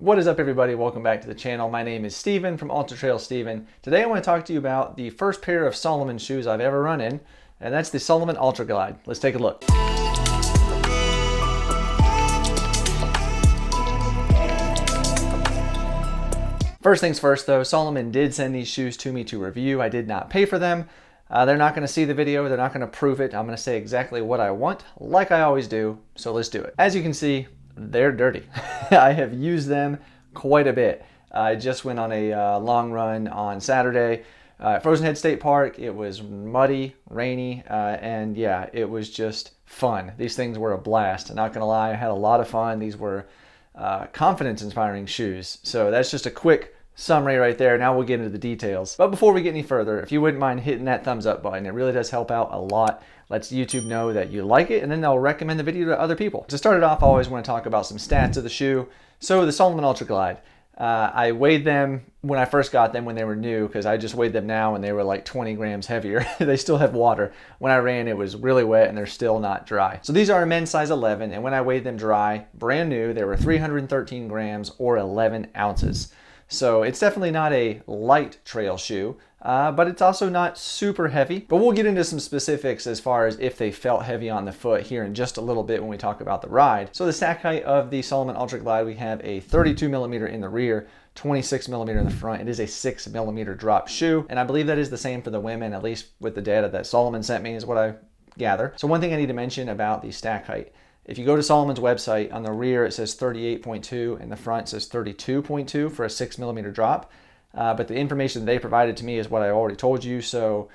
What is up, everybody? Welcome back to the channel. My name is Steven from UltraTrailSteven. Today I want to talk to you about the first pair of Salomon shoes I've ever run in, and that's the Salomon Ultra Glide. Let's take a look. First things first though, Salomon did send these shoes to me to review. I did not pay for them. They're not going to see the video. They're not going to prove it. I'm going to say exactly what I want, like I always do. So let's do it. As you can see, they're dirty. I have used them quite a bit. I just went on a long run on Saturday at Frozen Head State Park. It was muddy, rainy, and yeah, it was just fun. These things were a blast. Not gonna lie, I had a lot of fun. These were confidence-inspiring shoes. So that's just a quick summary right there. Now we'll get into the details. But before we get any further, if you wouldn't mind hitting that thumbs up button, it really does help out a lot. Lets YouTube know that you like it, and then they'll recommend the video to other people. To start it off, I always want to talk about some stats of the shoe. So the Salomon Ultra Glide, I weighed them when I first got them when they were new, because I just weighed them now and they were like 20 grams heavier. They still have water. When I ran, it was really wet and they're still not dry. So these are a men's size 11, and when I weighed them dry, brand new, they were 313 grams or 11 ounces. So it's definitely not a light trail shoe, but it's also not super heavy. But we'll get into some specifics as far as if they felt heavy on the foot here in just a little bit when we talk about the ride. So the stack height of the Salomon Ultra Glide, we have a 32 millimeter in the rear, 26 millimeter in the front. It is a 6 millimeter drop shoe, and I believe that is the same for the women, at least with the data that Salomon sent me is what I gather. So one thing I need to mention about the stack height, if you go to Salomon's website, on the rear it says 38.2 and the front says 32.2 for a 6 millimeter drop. But the information they provided to me is what I already told you. So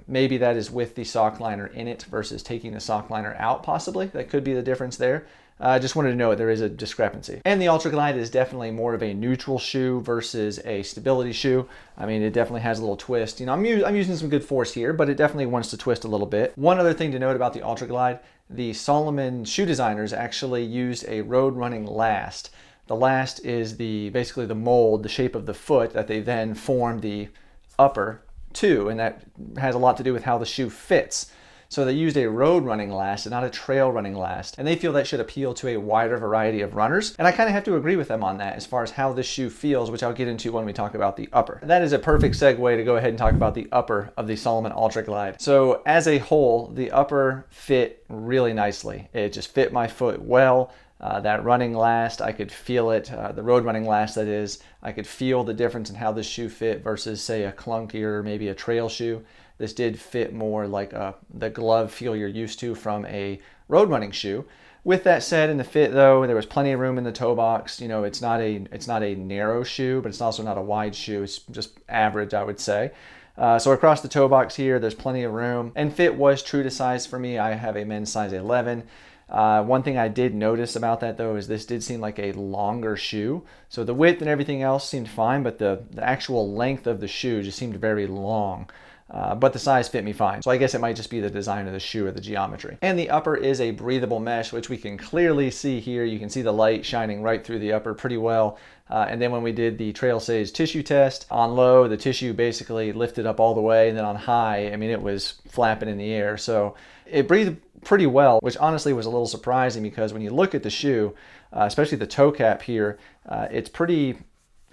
maybe that is with the sock liner in it versus taking the sock liner out, possibly. That could be the difference there. I just wanted to know there is a discrepancy. And the Ultra Glide is definitely more of a neutral shoe versus a stability shoe. I mean, it definitely has a little twist. You know, I'm using some good force here, but it definitely wants to twist a little bit. One other thing to note about the Ultra Glide, the Salomon shoe designers actually used a road running last. The last is basically the mold, the shape of the foot that they then form the upper to, and that has a lot to do with how the shoe fits. So they used a road running last and not a trail running last. And they feel that should appeal to a wider variety of runners. And I kind of have to agree with them on that as far as how this shoe feels, which I'll get into when we talk about the upper. That is a perfect segue to go ahead and talk about the upper of the Salomon Ultra Glide. So as a whole, the upper fit really nicely. It just fit my foot well. That running last, I could feel it. The road running last, that is, I could feel the difference in how this shoe fit versus, say, a clunkier, maybe a trail shoe. This did fit more like the glove feel you're used to from a road running shoe. With that said, in the fit though, there was plenty of room in the toe box. You know, it's not a narrow shoe, but it's also not a wide shoe. It's just average, I would say. So across the toe box here, there's plenty of room. And fit was true to size for me. I have a men's size 11. One thing I did notice about that though is this did seem like a longer shoe. So the width and everything else seemed fine, but the actual length of the shoe just seemed very long. But the size fit me fine. So I guess it might just be the design of the shoe or the geometry. And the upper is a breathable mesh, which we can clearly see here. You can see the light shining right through the upper pretty well. And then when we did the TrailSteven tissue test, on low, the tissue basically lifted up all the way. And then on high, I mean, it was flapping in the air. So it breathed pretty well, which honestly was a little surprising because when you look at the shoe, especially the toe cap here, it's pretty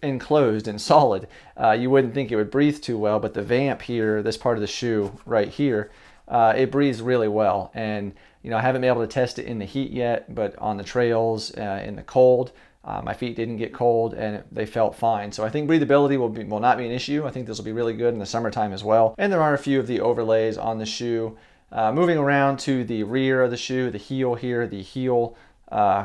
enclosed and solid. You wouldn't think it would breathe too well, but the vamp here, this part of the shoe right here, it breathes really well. And you know, I haven't been able to test it in the heat yet, but on the trails in the cold, my feet didn't get cold and they felt fine. So I think breathability will not be an issue. I think this will be really good in the summertime as well. And there are a few of the overlays on the shoe. Moving around to the rear of the shoe, the heel here, the heel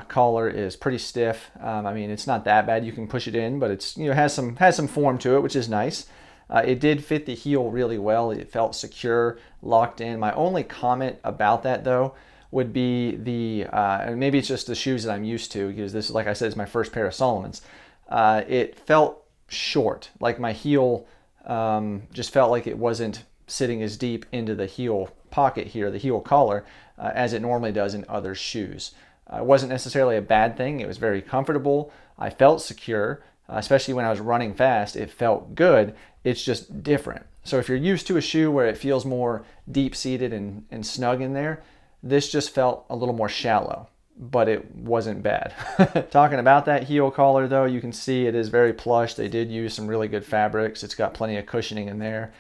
collar is pretty stiff. I mean, it's not that bad. You can push it in, but it's, you know, has some form to it, which is nice. It did fit the heel really well. It felt secure, locked in. My only comment about that though would be and maybe it's just the shoes that I'm used to, because this, like I said, is my first pair of Salomons. It felt short, like my heel just felt like it wasn't sitting as deep into the heel pocket here, the heel collar, as it normally does in other shoes. It wasn't necessarily a bad thing. It was very comfortable. I felt secure, especially when I was running fast. It felt good. It's just different. So if you're used to a shoe where it feels more deep-seated and snug in there, this just felt a little more shallow. but it wasn't bad. Talking about that heel collar though, you can see it is very plush. They did use some really good fabrics. It's got plenty of cushioning in there.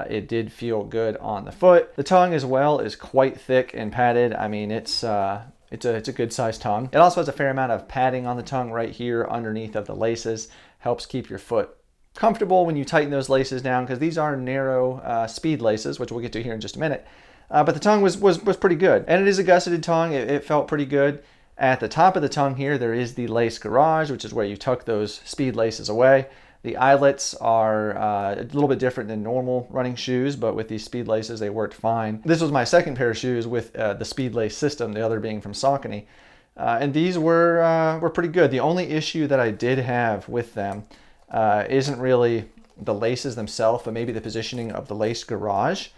It did feel good on the foot. The tongue as well is quite thick and padded. I mean, it's a good sized tongue. It also has a fair amount of padding on the tongue right here underneath of the laces. Helps keep your foot comfortable when you tighten those laces down, because these are narrow speed laces, which we'll get to here in just a minute. But the tongue was pretty good. And it is a gusseted tongue. It felt pretty good. At the top of the tongue here, there is the lace garage, which is where you tuck those speed laces away. The eyelets are a little bit different than normal running shoes, but with these speed laces, they worked fine. This was my second pair of shoes with the speed lace system, the other being from Saucony. And these were pretty good. The only issue that I did have with them isn't really the laces themselves, but maybe the positioning of the lace garage.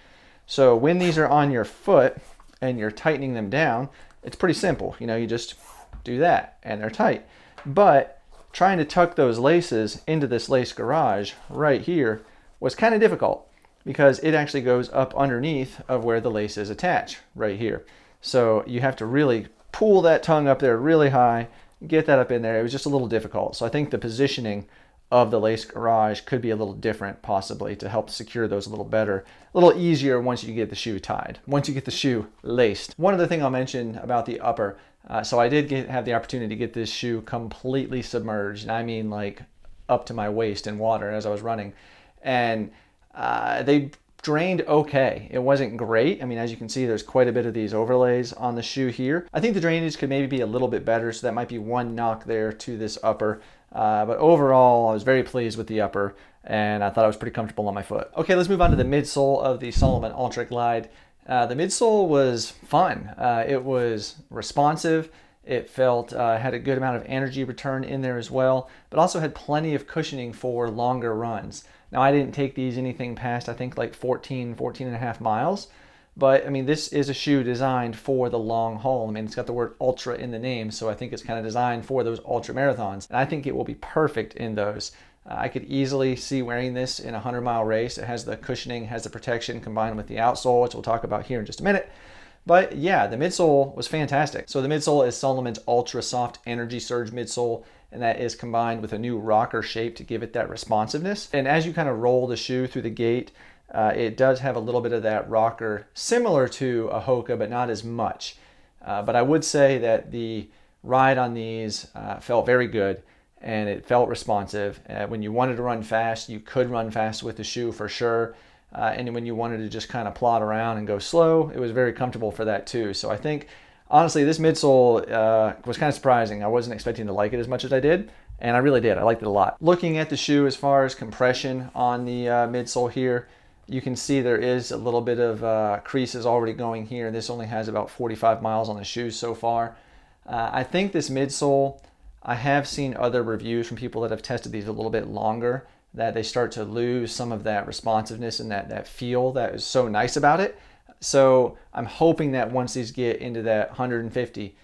So when these are on your foot and you're tightening them down, it's pretty simple. You know, you just do that and they're tight. But trying to tuck those laces into this lace garage right here was kind of difficult, because it actually goes up underneath of where the laces attach right here. So you have to really pull that tongue up there really high, get that up in there. It was just a little difficult. So I think the positioning of the lace garage could be a little different, possibly, to help secure those a little better, a little easier once you get the shoe tied, once you get the shoe laced. One other thing I'll mention about the upper, so I did have the opportunity to get this shoe completely submerged, and I mean like up to my waist in water as I was running, and they drained okay. It wasn't great. I mean, as you can see, there's quite a bit of these overlays on the shoe here. I think the drainage could maybe be a little bit better, so that might be one knock there to this upper. But overall, I was very pleased with the upper, and I thought it was pretty comfortable on my foot. Okay, let's move on to the midsole of the Salomon Ultra Glide. The midsole was fun. It was responsive. It felt had a good amount of energy return in there as well, but also had plenty of cushioning for longer runs. Now, I didn't take these anything past, I think, like 14 and a half miles. But I mean, this is a shoe designed for the long haul. I mean, it's got the word ultra in the name, so I think it's kind of designed for those ultra marathons. And I think it will be perfect in those. I could easily see wearing this in a 100-mile race. It has the cushioning, has the protection combined with the outsole, which we'll talk about here in just a minute. But yeah, the midsole was fantastic. So the midsole is Salomon's Ultra Soft Energy Surge midsole, and that is combined with a new rocker shape to give it that responsiveness. And as you kind of roll the shoe through the gate, it does have a little bit of that rocker, similar to a Hoka, but not as much. But I would say that the ride on these felt very good, and it felt responsive. When you wanted to run fast, you could run fast with the shoe for sure. And when you wanted to just kind of plod around and go slow, it was very comfortable for that too. So I think, honestly, this midsole was kind of surprising. I wasn't expecting to like it as much as I did, and I really did. I liked it a lot. Looking at the shoe as far as compression on the midsole here, you can see there is a little bit of creases already going here. This only has about 45 miles on the shoes so far. I think this midsole, I have seen other reviews from people that have tested these a little bit longer, that they start to lose some of that responsiveness and that feel that is so nice about it. So I'm hoping that once these get into that 150,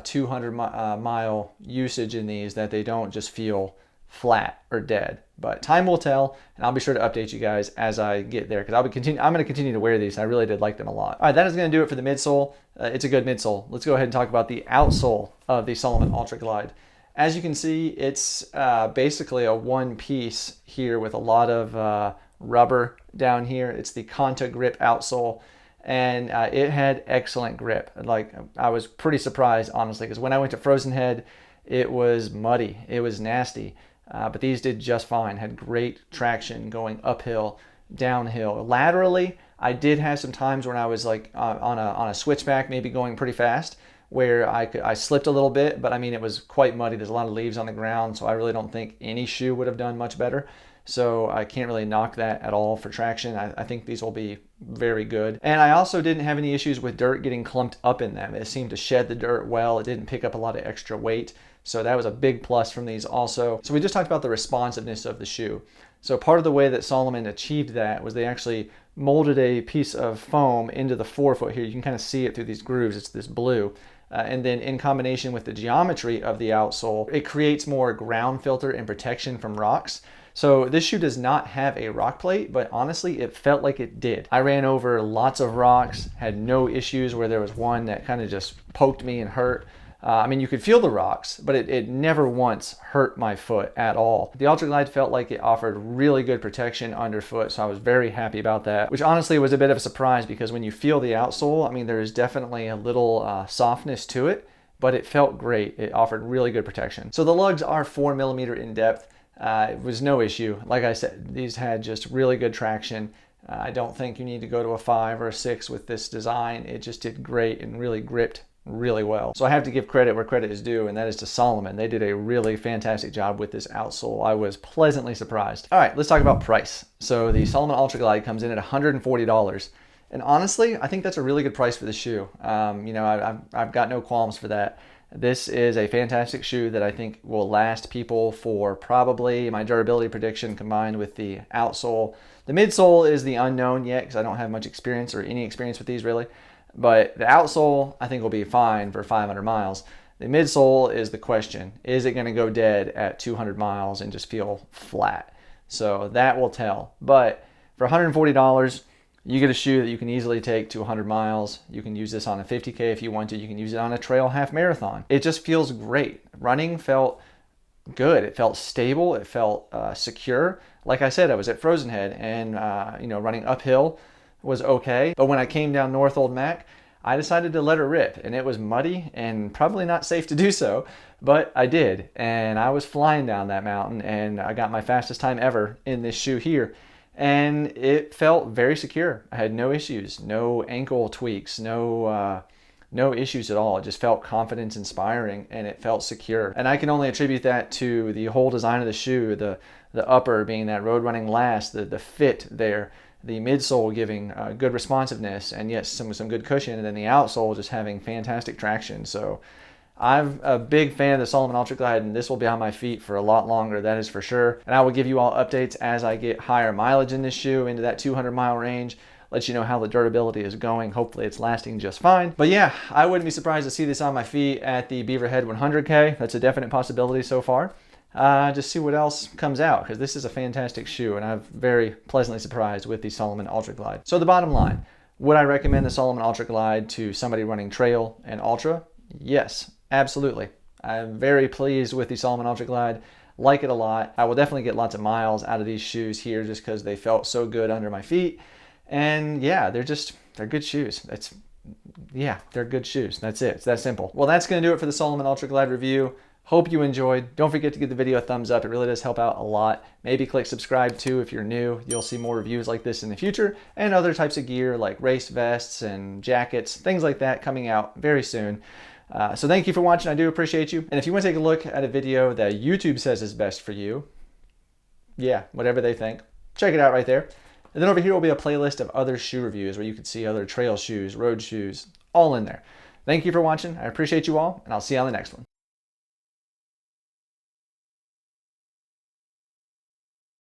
200 mile usage in these, that they don't just feel flat or dead. But time will tell, and I'll be sure to update you guys as I get there, because I'm going to continue to wear these. I really did like them a lot. All right, that is going to do it for the midsole. It's a good midsole. Let's go ahead and talk about the outsole of the Salomon Ultra Glide. As you can see, it's basically a one piece here with a lot of rubber down here. It's the Conta Grip outsole, and it had excellent grip. Like, I was pretty surprised, honestly, because when I went to Frozen Head, it was muddy. It was nasty. But these did just fine. Had great traction going uphill, downhill. Laterally, I did have some times when I was like on a switchback, maybe going pretty fast, where I slipped a little bit, but I mean, it was quite muddy. There's a lot of leaves on the ground, so I really don't think any shoe would have done much better. So I can't really knock that at all for traction. I think these will be very good. And I also didn't have any issues with dirt getting clumped up in them. It seemed to shed the dirt well. It didn't pick up a lot of extra weight. So that was a big plus from these also. So we just talked about the responsiveness of the shoe. So part of the way that Salomon achieved that was they actually molded a piece of foam into the forefoot here. You can kind of see it through these grooves. It's this blue. And then in combination with the geometry of the outsole, it creates more ground filter and protection from rocks. So this shoe does not have a rock plate, but honestly, it felt like it did. I ran over lots of rocks, had no issues where there was one that kind of just poked me and hurt. I mean, you could feel the rocks, but it never once hurt my foot at all. The Ultra Glide felt like it offered really good protection underfoot, so I was very happy about that, which honestly was a bit of a surprise because when you feel the outsole, I mean, there is definitely a little softness to it, but it felt great. It offered really good protection. So the lugs are 4mm in depth. It was no issue. Like I said, these had just really good traction. I don't think you need to go to a 5 or a 6 with this design. It just did great and really gripped really well. So I have to give credit where credit is due, and that is to Salomon. They did a really fantastic job with this outsole. I was pleasantly surprised. All right, let's talk about price. So the Salomon Ultra Glide comes in at $140. And honestly, I think that's a really good price for the shoe. You know, I've got no qualms for that. This is a fantastic shoe that I think will last people for probably my durability prediction combined with the outsole. The midsole is the unknown yet because I don't have much experience or any experience with these really. But the outsole, I think, will be fine for 500 miles. The midsole is the question. Is it going to go dead at 200 miles and just feel flat? So that will tell. But for $140, you get a shoe that you can easily take to 100 miles. You can use this on a 50K if you want to. You can use it on a trail half marathon. It just feels great. Running felt good. It felt stable. It felt secure. Like I said, I was at Frozen Head and, you know, running uphill was okay. But when I came down North Old Mac, I decided to let her rip, and it was muddy and probably not safe to do so, but I did. And I was flying down that mountain, and I got my fastest time ever in this shoe here. And it felt very secure. I had no issues, no ankle tweaks, no issues at all. It just felt confidence inspiring and it felt secure. And I can only attribute that to the whole design of the shoe, the upper being that road running last, the fit there, the midsole giving good responsiveness and yes, some good cushion, and then the outsole just having fantastic traction. So I'm a big fan of the Salomon Ultra Glide, and this will be on my feet for a lot longer, that is for sure. And I will give you all updates as I get higher mileage in this shoe into that 200-mile range, let you know how the durability is going. Hopefully it's lasting just fine. But yeah, I wouldn't be surprised to see this on my feet at the Beaverhead 100K. That's a definite possibility so far. Just see what else comes out, because this is a fantastic shoe, and I'm very pleasantly surprised with the Salomon Ultra Glide. So the bottom line, would I recommend the Salomon Ultra Glide to somebody running trail and ultra? Yes. Absolutely. I'm very pleased with the Salomon Ultra Glide. Like it a lot. I will definitely get lots of miles out of these shoes here just because they felt so good under my feet. And yeah, they're good shoes. They're good shoes. That's it. It's that simple. Well, that's going to do it for the Salomon Ultra Glide review. Hope you enjoyed. Don't forget to give the video a thumbs up. It really does help out a lot. Maybe click subscribe too if you're new. You'll see more reviews like this in the future and other types of gear like race vests and jackets, things like that coming out very soon. So thank you for watching. I do appreciate you. And if you want to take a look at a video that YouTube says is best for you, yeah, whatever they think, check it out right there. And then over here will be a playlist of other shoe reviews where you can see other trail shoes, road shoes, all in there. Thank you for watching. I appreciate you all, and I'll see you on the next one.